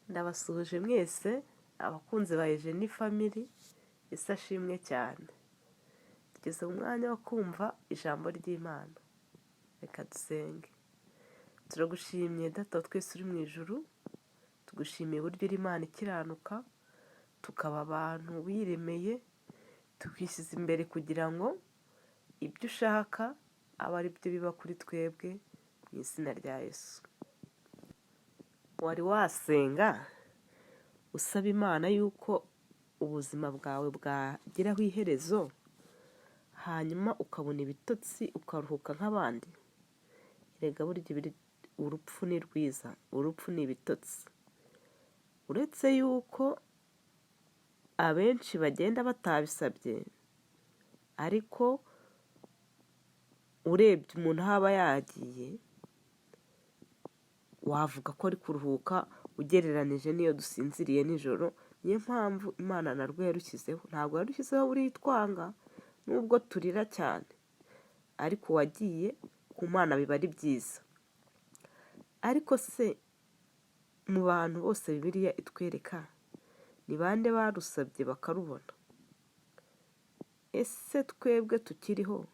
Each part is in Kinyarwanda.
Ndabasuhuje mwese abakunzi ba Eugenie Family, Yesu ashimwe cyane. Tugeze mu mwanya wo kumva ijambo ry'Imana. Reka dusenge. Turagushimye Data wa twese uri mu ijuru, tugushimiye uburyo uri Imana ikiranuka, tukaba abantu wiremeye, tukishyize imbere kugira ngo ibyo ushaka abe ari byo biba kuri twebwe mu izina rya Yesu. Wari wasenga usaba Imana yuko ubuzima bwawe bwageraho iherezo, hanyuma ukabona ibitotsi ukaruhuka nk'abandi? Erega burya urupfu ni rwiza, urupfu ni ibitotsi. Uretse yuko abenshi bagenda batabisabye, ariko urebye umuntu aho aba yagiye, wavuga ko ari kuruhuka ugereranije n'iyo dusinziriye nijoro. Niyo mpamvu Imana narwo yarushyizeho. Ntabwo yarushyizeho buriya itwanga, nubwo turira cyane, ariko uwagiye ku Mana biba ari byiza. Ariko se mu bantu bose Bibiliya itwereka, ni bande barusabye bakarubona? Ese twebwe tukiriho,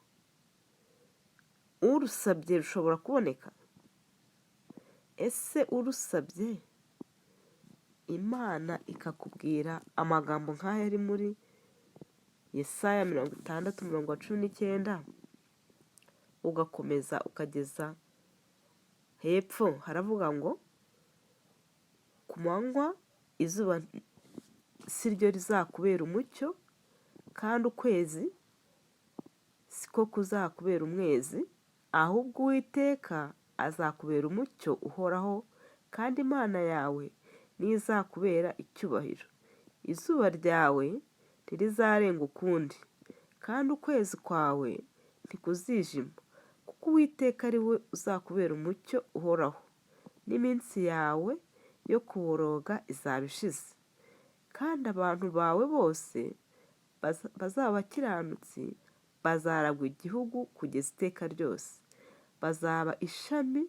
urusabye rushobora kuboneka? Ese urusabye Imana ikakubwira amagambo nk'aya ari muri Yesaya 60:19, ugakomeza ukageza hepfo, haravuga ngo ku manywa izuba si ryo rizakubera umucyo, kandi ukwezi siko kuzakubera umwezi, ahubwo Uwiteka azakubera umucyo uhoraho, kandi Imana yawe niyo izakubera icyubahiro. Izuba ryawe ntirizarenga ukundi, kandi ukwezi kwawe ntikuzijima, kuko Uwiteka ari we uzakubera umucyo uhoraho, n'iminsi yawe yo kuboroga izaba ishize. Kandi abantu bawe bose bazaba abakiranutsi bazaragwa igihugu kugeza iteka ryose. Bazaba ishami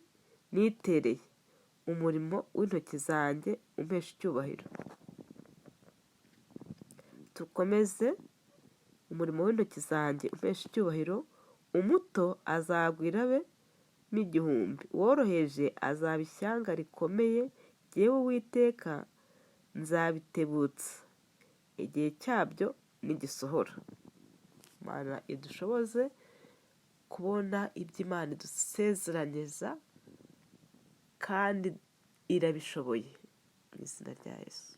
nitereye, umurimo w'intoki zanjye umpesha icyubahiro. Dukomeze. Umurimo w'intoki zanjye umpesha icyubahiro, umuto azagwira abe n'igihumbi, uworoheje azaba ishyanga rikomeye. Jyewe Uwiteka nzabitebutsa igihe cyabyo nigisohora. Imana idushoboze kubona ibyo Imana idusezeranyeza, kandi irabishoboye mu izina rya Yesu.